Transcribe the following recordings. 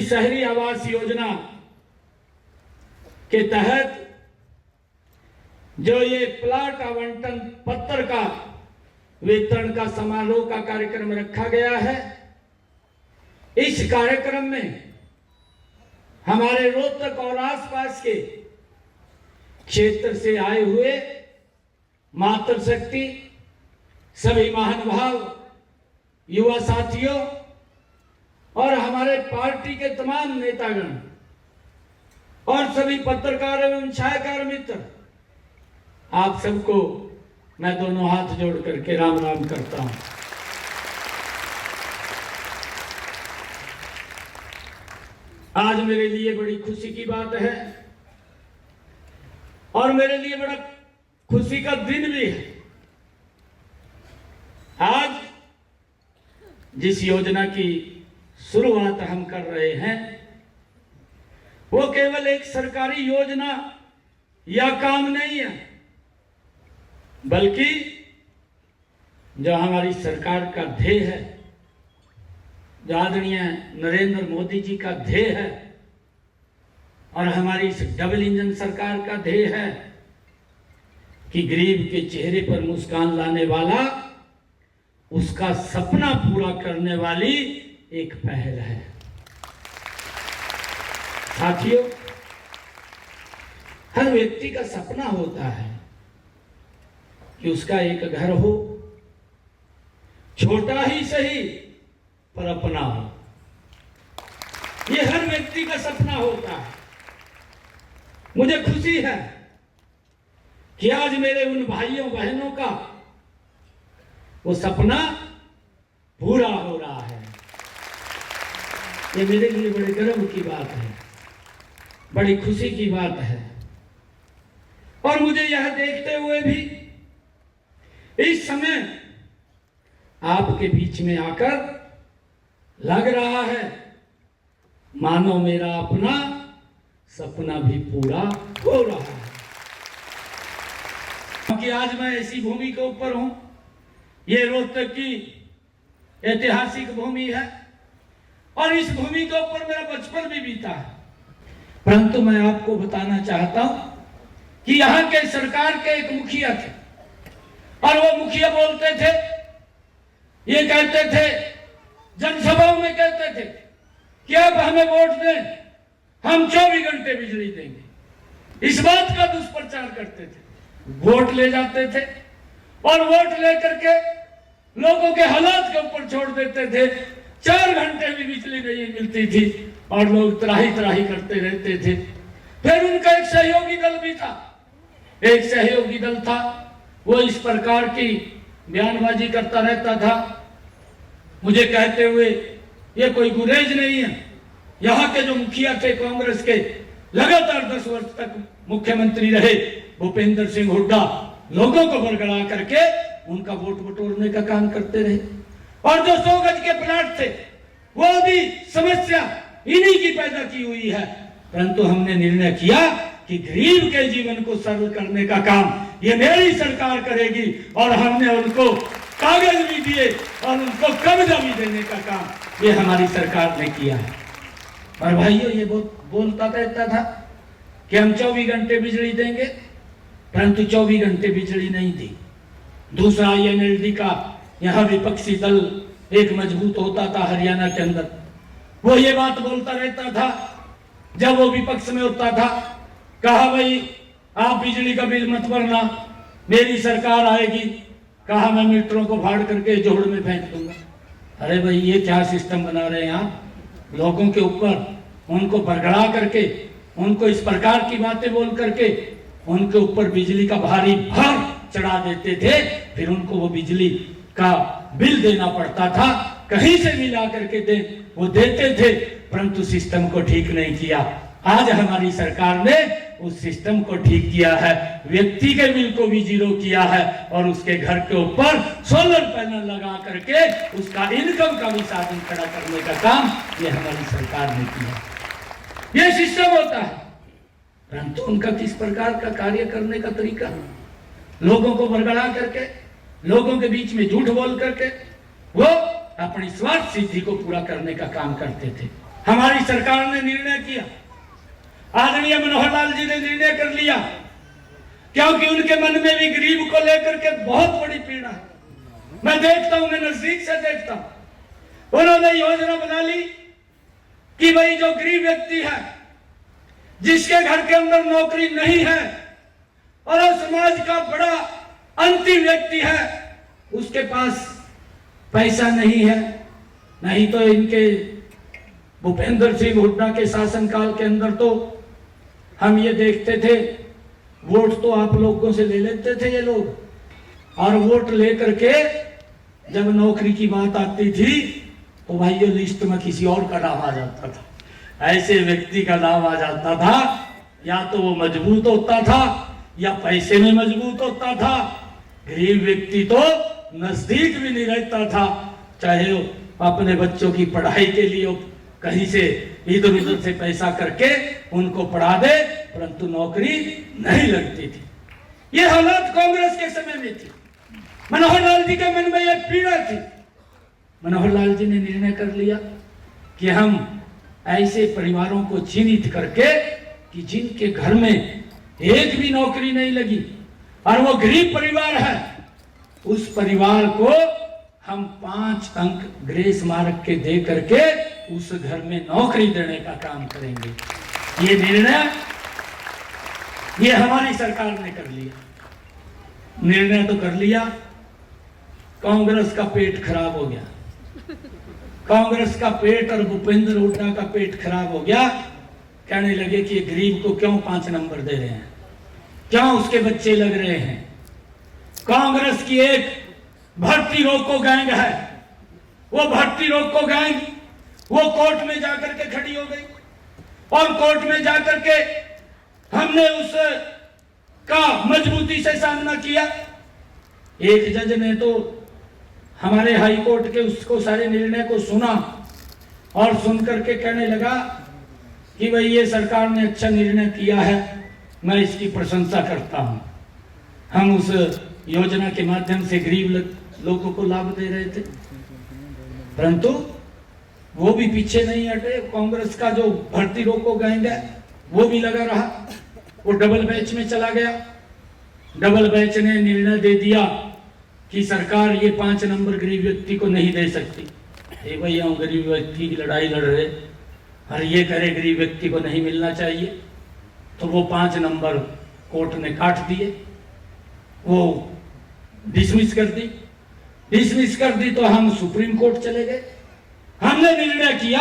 शहरी आवास योजना के तहत जो ये प्लाट आवंटन पत्र का वितरण का समारोह का कार्यक्रम रखा गया है, इस कार्यक्रम में हमारे रोहतक और आसपास के क्षेत्र से आए हुए मातृशक्ति, सभी महानुभाव, युवा साथियों और हमारे पार्टी के तमाम नेतागण और सभी पत्रकार एवं छायाकार मित्र, आप सबको मैं दोनों हाथ जोड़ करके राम राम करता हूं। आज मेरे लिए बड़ी खुशी की बात है और मेरे लिए बड़ा खुशी का दिन भी है। आज जिस योजना की शुरुआत हम कर रहे हैं वो केवल एक सरकारी योजना या काम नहीं है, बल्कि जो हमारी सरकार का ध्येय है, जो आदरणीय नरेंद्र मोदी जी का ध्येय है और हमारी इस डबल इंजन सरकार का ध्येय है कि गरीब के चेहरे पर मुस्कान लाने वाला, उसका सपना पूरा करने वाली एक पहल है। साथियों, हर व्यक्ति का सपना होता है कि उसका एक घर हो, छोटा ही सही पर अपना हो। ये हर व्यक्ति का सपना होता है। मुझे खुशी है कि आज मेरे उन भाइयों बहनों का वो सपना पूरा हो रहा है। ये मेरे लिए बड़े गर्व की बात है, बड़ी खुशी की बात है। और मुझे यह देखते हुए भी इस समय आपके बीच में आकर लग रहा है मानो मेरा अपना सपना भी पूरा हो रहा है। क्योंकि आज मैं ऐसी भूमि के ऊपर हूं, ये रोहतक की ऐतिहासिक भूमि है और इस भूमि के ऊपर मेरा बचपन भी बीता है। परंतु मैं आपको बताना चाहता हूं कि यहां के सरकार के एक मुखिया थे और वो मुखिया बोलते थे, ये कहते थे, जनसभाओं में कहते थे कि अब हमें वोट दें, हम 24 घंटे बिजली देंगे। इस बात का दुष्प्रचार करते थे, वोट ले जाते थे और वोट लेकर के लोगों के हालात के ऊपर छोड़ देते थे। 4 घंटे भी बिजली नहीं मिलती थी और लोग त्राही त्राही करते रहते थे। फिर उनका एक सहयोगी दल भी था, एक सहयोगी दल था, वो इस प्रकार की बयानबाजी करता रहता था, मुझे कहते हुए ये कोई गुरेज नहीं है। यहाँ के जो मुखिया थे कांग्रेस के, लगातार 10 वर्ष तक मुख्यमंत्री रहे भूपेंद्र सिंह हुड्डा, लोगों को बरगला करके उनका वोट बटोरने का काम करते रहे। और जो 100 गज के प्लाट थे वो भी समस्या इन्हीं की पैदा की हुई है। परंतु हमने निर्णय किया कि गरीब के जीवन को सरल करने का काम ये मेरी सरकार करेगी और हमने उनको कागज भी दिए और उनको कब्जा भी देने का काम ये हमारी सरकार ने किया है। और भाइयों, ये बोलता रहता था कि हम 24 घंटे बिजली देंगे, परंतु 24 घंटे बिजली नहीं दी। दूसरा INLD का यहाँ विपक्षी दल एक मजबूत होता था हरियाणा के अंदर, वो ये बात बोलता रहता था जब वो विपक्ष में होता था, कहा भाई आप बिजली का बिल मत भरना, मेरी सरकार आएगी, कहा मैं मीटरों को फाड़ करके जोड़ में फेंक दूंगा। अरे भाई, ये क्या सिस्टम बना रहे हैं आप? लोगों के ऊपर उनको बरगड़ा करके, उनको इस प्रकार की बातें बोल करके उनके ऊपर बिजली का भारी भार चढ़ा देते थे। फिर उनको वो बिजली का बिल देना पड़ता था, कहीं से भी ला करके वो देते थे, परंतु सिस्टम को ठीक नहीं किया। आज हमारी सरकार ने उस सिस्टम को ठीक किया है, व्यक्ति के बिल को भी 0 किया है और उसके घर के ऊपर सोलर पैनल लगा करके उसका इनकम का भी साधन खड़ा करने का काम ये हमारी सरकार ने किया। ये सिस्टम होता है, परंतु उनका किस प्रकार का कार्य करने का तरीका, लोगों को बरगला करके, लोगों के बीच में झूठ बोल करके वो अपनी स्वार्थ सिद्धि को पूरा करने का काम करते थे। हमारी सरकार ने निर्णय किया, आदरणीय मनोहर लाल जी ने निर्णय कर लिया, क्योंकि उनके मन में भी गरीब को लेकर के बहुत बड़ी पीड़ा है। मैं देखता हूं, मैं नजदीक से देखता हूं। उन्होंने योजना बना ली कि भाई जो गरीब व्यक्ति है, जिसके घर के अंदर नौकरी नहीं है और समाज का बड़ा अंतिम व्यक्ति है, उसके पास पैसा नहीं है। नहीं तो इनके भूपेंद्र सिंह हुड्डा के शासनकाल के अंदर तो हम ये देखते थे, वोट तो आप लोगों से ले लेते थे ये लोग, और वोट लेकर के जब नौकरी की बात आती थी तो भाई ये लिस्ट में किसी और का नाम आ जाता था, ऐसे व्यक्ति का नाम आ जाता था। या तो वो मजबूत होता था या पैसे में मजबूत होता था। गरीब व्यक्ति तो नजदीक भी नहीं रहता था, चाहे वो अपने बच्चों की पढ़ाई के लिए कहीं से इधर उधर से पैसा करके उनको पढ़ा दे, परंतु नौकरी नहीं लगती थी। ये हालात कांग्रेस के समय में थी। मनोहर लाल जी के मन में यह पीड़ा थी। मनोहर लाल जी ने निर्णय कर लिया कि हम ऐसे परिवारों को चिन्हित करके कि जिनके घर में एक भी नौकरी नहीं लगी और वो गरीब परिवार है, उस परिवार को हम 5 अंक ग्रेस मार्क के दे करके उस घर में नौकरी देने का काम करेंगे। ये निर्णय ये हमारी सरकार ने कर लिया। निर्णय तो कर लिया, कांग्रेस का पेट खराब हो गया। कांग्रेस का पेट और भूपेंद्र हुड्डा का पेट खराब हो गया। कहने लगे कि गरीब को क्यों 5 नंबर दे रहे हैं, क्यों उसके बच्चे लग रहे हैं। कांग्रेस की एक भर्ती रोको गैंग है, वो भर्ती रोको गैंग वो कोर्ट में जाकर के खड़ी हो गई और कोर्ट में जाकर के हमने उस का मजबूती से सामना किया। एक जज ने तो हमारे हाई कोर्ट के उसको सारे निर्णय को सुना और सुन करके कहने लगा कि भाई ये सरकार ने अच्छा निर्णय किया है, मैं इसकी प्रशंसा करता हूं। हम उस योजना के माध्यम से गरीब लोगों को लाभ दे रहे थे, परंतु वो भी पीछे नहीं हटे। कांग्रेस का जो भर्ती रोको गैंग है वो भी लगा रहा, वो डबल बेंच में चला गया। डबल बेंच ने निर्णय दे दिया कि सरकार ये 5 नंबर गरीब व्यक्ति को नहीं दे सकती। ये भैया गरीब व्यक्ति की लड़ाई लड़ रहे और ये करे गरीब व्यक्ति को नहीं मिलना चाहिए, तो वो 5 नंबर कोर्ट ने काट दिए, वो डिसमिस कर दी। डिसमिस कर दी तो हम सुप्रीम कोर्ट चले गए। हमने निर्णय किया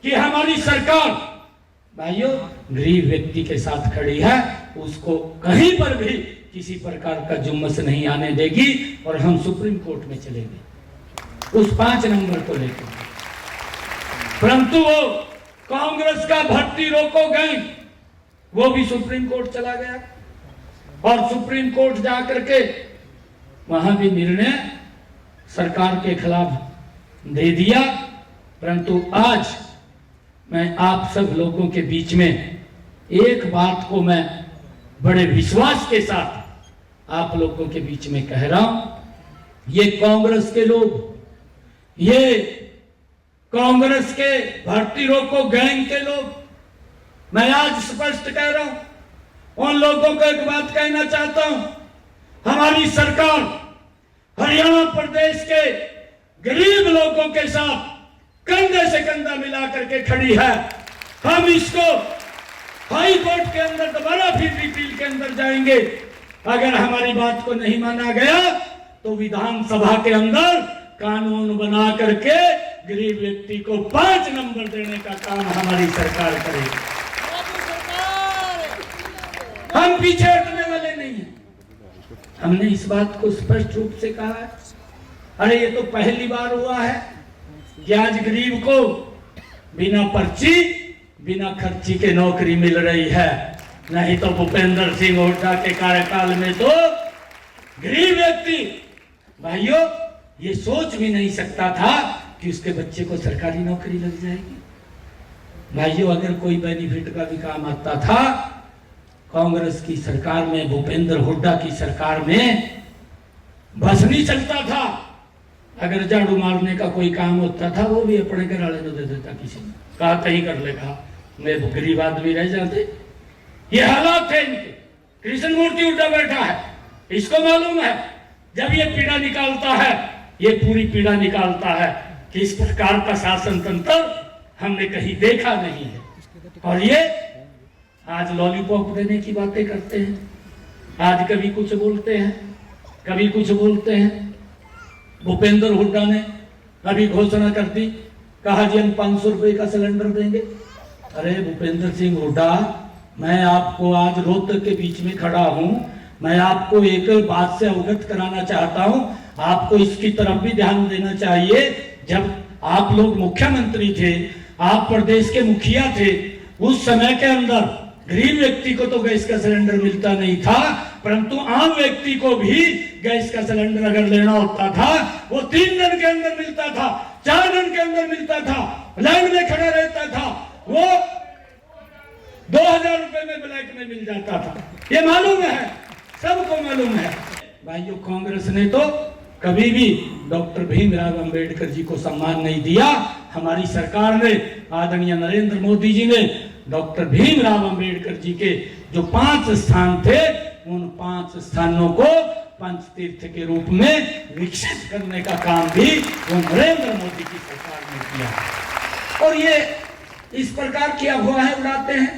कि हमारी सरकार भाइयों गरीब व्यक्ति के साथ खड़ी है, उसको कहीं पर भी किसी प्रकार का जुम्मस नहीं आने देगी और हम सुप्रीम कोर्ट में चलेंगे उस 5 नंबर को लेकर। परंतु वो कांग्रेस का भर्ती रोको गैंग वो भी सुप्रीम कोर्ट चला गया और सुप्रीम कोर्ट जाकर के वहां भी निर्णय सरकार के खिलाफ दे दिया। परंतु आज मैं आप सब लोगों के बीच में एक बात को मैं बड़े विश्वास के साथ आप लोगों के बीच में कह रहा हूं। ये कांग्रेस के लोग, ये कांग्रेस के भर्ती रोको गैंग के लोग, मैं आज स्पष्ट कह रहा हूं, उन लोगों को एक बात कहना चाहता हूं। हमारी सरकार हरियाणा प्रदेश के गरीब लोगों के साथ कंधे से कंधा मिला करके खड़ी है। हम इसको हाई कोर्ट के अंदर दोबारा फिर रिपील के अंदर जाएंगे। अगर हमारी बात को नहीं माना गया तो विधानसभा के अंदर कानून बना करके गरीब व्यक्ति को 5 नंबर देने का काम हमारी सरकार करेगी। हम पीछे हटने वाले नहीं हैं। हमने इस बात को स्पष्ट रूप से कहा है। अरे ये तो पहली बार हुआ है कि आज गरीब को बिना पर्ची बिना खर्ची के नौकरी मिल रही है। नहीं तो भूपेंद्र सिंह हुड्डा के कार्यकाल में तो गरीब व्यक्ति भाइयों ये सोच भी नहीं सकता था कि उसके बच्चे को सरकारी नौकरी लग जाएगी। भाइयों अगर कोई बेनिफिट का भी काम आता था, कांग्रेस की सरकार में, भूपेंद्र हुड्डा की सरकार में बस नहीं चलता था। अगर झाड़ू मारने का कोई काम होता था वो भी अपने घर वाले को दे देता, किसी ने कहा कहीं कर ले, कहा मैं गरीब आदमी रह जाते। ये हालात थे इनके। कृष्ण मूर्ति हुड्डा बैठा है, इसको मालूम है जब ये पीड़ा निकालता है, ये पूरी पीड़ा निकालता है कि इस प्रकार का शासन तंत्र हमने कहीं देखा नहीं है। और ये आज लॉलीपॉप देने की बातें करते हैं, आज कभी कुछ बोलते हैं, कभी कुछ बोलते हैं। भूपेंद्र हुड्डा ने अभी घोषणा कर दी, कहा जी हम 500 रुपए का सिलेंडर देंगे। अरे भूपेंद्र सिंह हुड्डा, मैं आपको आज रोहतक के बीच में खड़ा हूं, मैं आपको एक बात से अवगत कराना चाहता हूं, आपको इसकी तरफ भी ध्यान देना चाहिए। जब आप लोग मुख्यमंत्री थे, आप प्रदेश के मुखिया थे, उस समय के अंदर गरीब व्यक्ति को तो गैस का सिलेंडर मिलता नहीं था, परंतु आम व्यक्ति को भी गैस का सिलेंडर अगर लेना होता था वो 3 दिन के अंदर मिलता था, 4 दिन के अंदर मिलता था, लाइन में खड़ा रहता था, वो 2000 रुपए में ब्लैक में मिल जाता था। ये मालूम है, सबको मालूम है। भाइयों, कांग्रेस ने तो कभी भी डॉक्टर भीमराव अंबेडकर जी को सम्मान नहीं दिया। हमारी सरकार ने, आदरणीय नरेंद्र मोदी जी ने डॉक्टर भीमराव अंबेडकर जी के जो 5 स्थान थे, उन 5 स्थानों को पंच तीर्थ के रूप में विकसित करने का काम भी वो नरेंद्र मोदी की सरकार ने किया। और ये इस प्रकार की अफवाहें उड़ाते हैं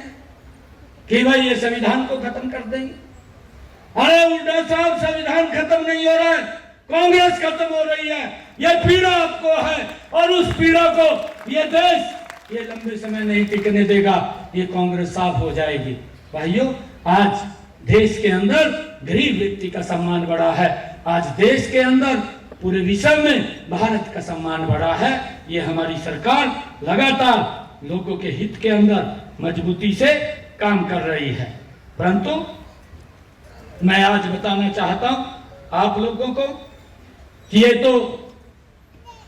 कि भाई ये संविधान को खत्म कर देंगे। अरे हुड्डा साहब, संविधान खत्म नहीं हो रहा है, कांग्रेस खत्म हो रही है। ये पीड़ा आपको है और उस पीड़ा को ये देश ये लंबे समय नहीं टिकने देगा, ये कांग्रेस साफ हो जाएगी। भाइयों, आज देश के अंदर गरीब व्यक्ति का सम्मान बढ़ा है, आज देश के अंदर पूरे विश्व में भारत का सम्मान बढ़ा है। ये हमारी सरकार लगातार लोगों के हित के अंदर मजबूती से काम कर रही है। परंतु मैं आज बताना चाहता हूं आप लोगों को कि ये तो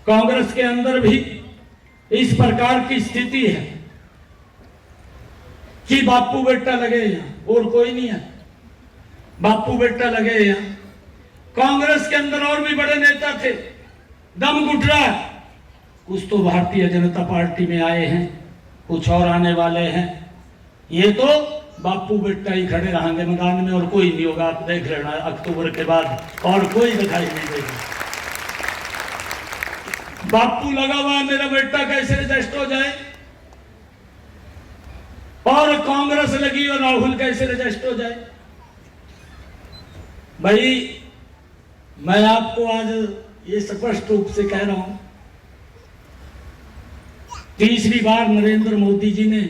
कांग्रेस के अंदर भी इस प्रकार की स्थिति है कि बापू बेटा लगे यहां और कोई नहीं है, बापू बेटा लगे यहां। कांग्रेस के अंदर और भी बड़े नेता थे, दम घुट रहा है। कुछ तो भारतीय जनता पार्टी में आए हैं, कुछ और आने वाले हैं। ये तो बापू बेटा ही खड़े रहेंगे मैदान में और कोई नहीं होगा। आप देख लेना अक्टूबर के बाद और कोई दिखाई नहीं देगा। बापू लगा हुआ है, मेरा बेटा कैसे एडजस्ट हो जाए, और कांग्रेस लगी और राहुल कैसे एडजस्ट हो जाए। भाई, मैं आपको आज ये स्पष्ट रूप से कह रहा हूं, तीसरी बार नरेंद्र मोदी जी ने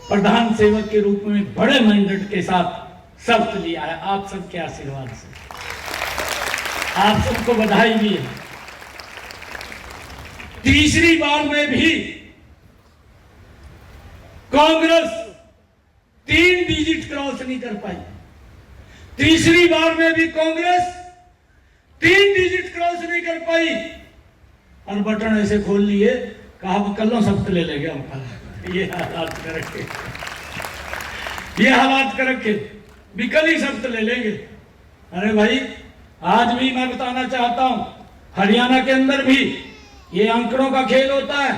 प्रधान सेवक के रूप में बड़े मैंडेट के साथ शपथ लिया है। आप सबके आशीर्वाद से आप सबको बधाई भी है। तीसरी बार में भी कांग्रेस 3 डिजिट क्रॉस नहीं कर पाई। तीसरी बार में भी कांग्रेस 3 डिजिट क्रॉस नहीं कर पाई और बटन ऐसे खोल लिए, कहा कल शब्द ले लेंगे हम कल। ये हालात कर रखे, ये हालात कर रखे, विकल ही शब्द ले लेंगे। अरे भाई, आज भी मैं बताना चाहता हूं, हरियाणा के अंदर भी ये आंकड़ों का खेल होता है।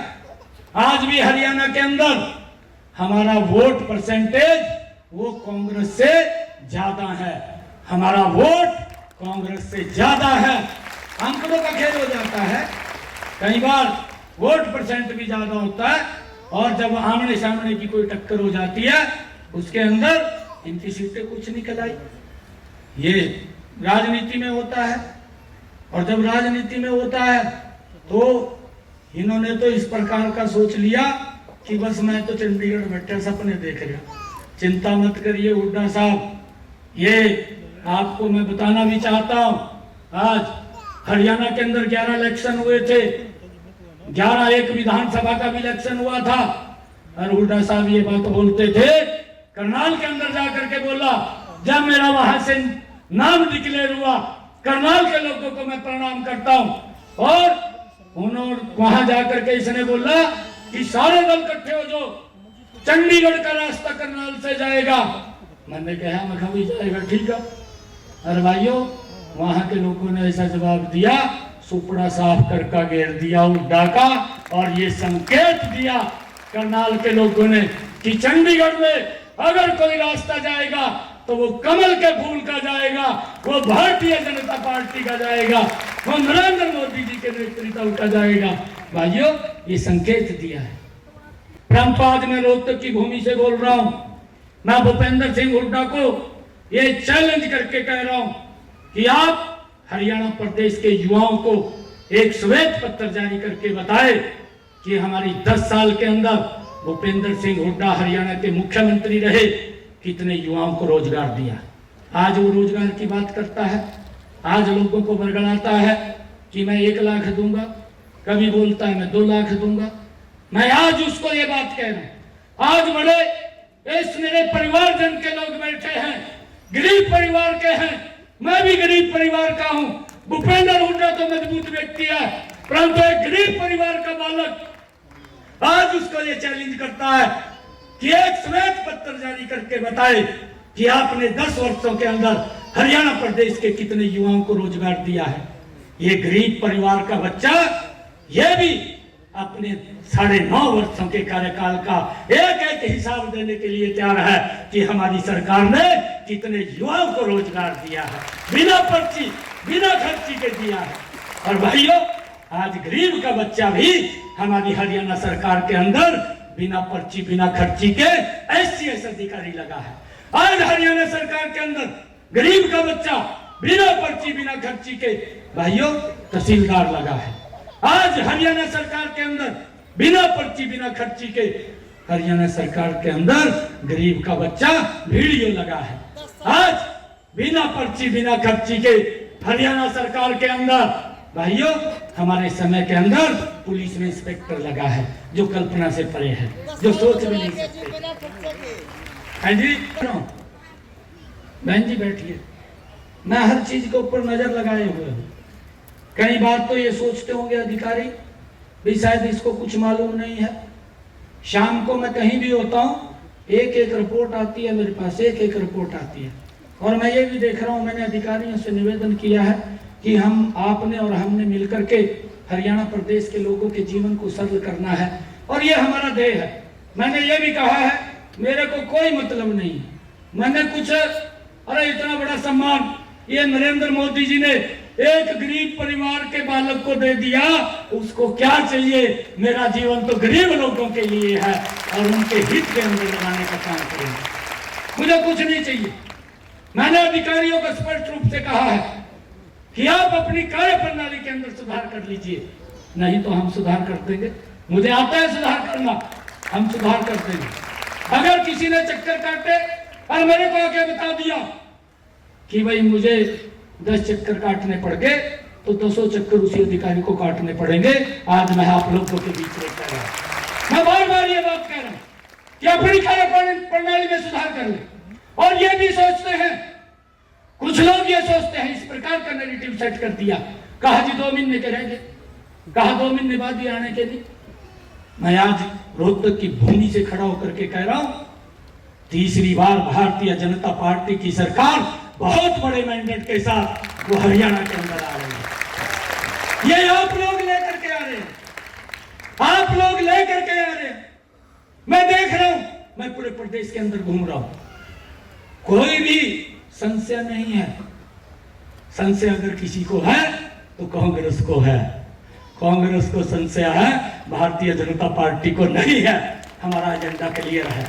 आज भी हरियाणा के अंदर हमारा वोट परसेंटेज वो कांग्रेस से ज्यादा है, हमारा वोट कांग्रेस से ज्यादा है। आंकड़ों का खेल हो जाता है, कई बार वोट परसेंट भी ज्यादा होता है और जब आमने सामने की कोई टक्कर हो जाती है उसके अंदर इनकी सीटें कुछ निकल आई। ये राजनीति में होता है और जब राजनीति में होता है तो इन्होंने तो इस प्रकार का सोच लिया कि बस मैं तो चंडीगढ़ बैठे सपने देख रहा। चिंता मत करिए हुड्डा साहब, ये आपको मैं बताना भी चाहता हूं, आज हरियाणा के अंदर 11 इलेक्शन हुए थे, 11 एक विधानसभा का भी इलेक्शन हुआ था और हुड्डा साहब ये बात बोलते थे, करनाल के अंदर जाकर के बोला, जब मेरा वहां से नाम डिक्लेयर हुआ, करनाल के लोगों को मैं प्रणाम करता हूं। और उन्होंने वहां जाकर के इसने बोला कि सारे दल इकट्ठे हो जो चंडीगढ़ का रास्ता करनाल से जाएगा। मैंने कहा मैं कभी जाएगा, ठीक है। अरे भाइयों, वहां के लोगों ने ऐसा जवाब दिया, सुपड़ा साफ करके घेर दिया हुड्डा का, और ये संकेत दिया करनाल के लोगों ने कि चंडीगढ़ में अगर कोई रास्ता जाएगा तो वो कमल के फूल का जाएगा, वो भारतीय जनता पार्टी का जाएगा, वो नरेंद्र मोदी जी के नेतृत्व का जाएगा। भाइयों, ये संकेत दिया है। परंतु आज मैं रोहतक की भूमि से बोल रहा हूं, मैं भूपेंद्र सिंह हुड्डा को ये चैलेंज करके कह रहा हूं कि आप हरियाणा प्रदेश के युवाओं को एक श्वेत पत्र जारी करके बताए कि हमारी 10 साल के अंदर भूपेंद्र सिंह हुड्डा हरियाणा के मुख्यमंत्री रहे, कितने युवाओं को रोजगार दिया। आज वो रोजगार की बात करता है, आज लोगों को बरगलाता है कि मैं 1 लाख दूंगा, कभी बोलता है मैं 2 लाख दूंगा। मैं आज उसको ये बात कह रहा हूं, आज बड़े इस मेरे परिवारजन के लोग बैठे हैं, गरीब परिवार के हैं, मैं भी गरीब परिवार का हूं। भूपेंद्र हुड्डा तो मजबूत व्यक्ति है, परंतु एक गरीब परिवार का बालक आज उसको ये चैलेंज करता है कि एक श्वेत पत्र जारी करके बताए कि आपने 10 वर्षों के अंदर हरियाणा प्रदेश के कितने युवाओं को रोजगार दिया है। ये गरीब परिवार का बच्चा ये भी अपने 9.5 वर्षों के कार्यकाल का एक हिसाब देने के लिए तैयार है कि हमारी सरकार ने कितने युवाओं को रोजगार दिया है, बिना पर्ची बिना खर्ची के दिया है। और भाइयों, आज गरीब का बच्चा भी हमारी हरियाणा सरकार के अंदर बिना पर्ची बिना खर्ची के SCS अधिकारी लगा है। आज हरियाणा सरकार के अंदर गरीब का बच्चा बिना पर्ची बिना खर्ची के भाइयों तहसीलदार लगा है। आज हरियाणा सरकार के अंदर बिना पर्ची बिना खर्ची के हरियाणा सरकार के अंदर गरीब का बच्चा वीडियो लगा है। आज बिना पर्ची बिना खर्ची के हरियाणा सरकार के अंदर भाइयों हमारे समय के अंदर पुलिस में इंस्पेक्टर लगा है, जो कल्पना से परे है, जो सोच भी नहीं सकते। हाँ जी, बहन जी बैठिए। मैं हर चीज के ऊपर नजर लगाए हुए हूँ। कई बार तो ये सोचते होंगे अधिकारी भी शायद इसको कुछ मालूम नहीं है। शाम को मैं कहीं भी होता हूँ, एक रिपोर्ट आती है मेरे पास, एक रिपोर्ट आती है। और मैं ये भी देख रहा हूँ, मैंने अधिकारियों से निवेदन किया है कि हम आपने और हमने मिलकर के हरियाणा प्रदेश के लोगों के जीवन को सरल करना है, और ये हमारा ध्येय है। मैंने ये भी कहा है, मेरे को कोई मतलब नहीं है, मैंने कुछ अरे इतना बड़ा सम्मान ये नरेंद्र मोदी जी ने एक गरीब परिवार के बालक को दे दिया, उसको क्या चाहिए। मेरा जीवन तो गरीब लोगों के लिए है और उनके हित के अंदर लगाने का काम करेंगे, मुझे कुछ नहीं चाहिए। मैंने अधिकारियों को स्पष्ट रूप से कहा है कि आप अपनी कार्य प्रणाली के अंदर सुधार कर लीजिए, नहीं तो हम सुधार कर देंगे। मुझे आता है सुधार करना, हम सुधार कर देंगे। अगर किसी ने चक्कर काटे और मेरे को आके बता दिया कि भाई मुझे 10 चक्कर काटने पड़ गए, तो 200 चक्कर उसी अधिकारी को काटने पड़ेंगे। आज मैं आप लोगों के बीच में कह रहा हूं, मैं बार बार ये बात कह रहा हूं कि अपनी कार्य प्रणाली में सुधार कर ले। और ये भी सोचते हैं, कुछ लोग ये सोचते हैं, इस प्रकार का नैरेटिव सेट कर दिया, कहा जी 2 महीने के रहेंगे, कहा 2 महीने बाद ही आने के लिए। मैं आज रोहतक की भूमि से खड़ा होकर के कह रहा हूं, तीसरी बार भारतीय जनता पार्टी की सरकार बहुत बड़े मैंडेट के साथ वो हरियाणा के अंदर आ रही है। ये आप लोग लेकर के आ रहे हैं, आप लोग लेकर के आ रहे हैं। मैं देख रहा हूं, मैं पूरे प्रदेश के अंदर घूम रहा हूं, कोई भी संशय नहीं है। संशय अगर किसी को है तो कांग्रेस को है, कांग्रेस को संशय है, भारतीय जनता पार्टी को नहीं है। हमारा एजेंडा क्लियर है।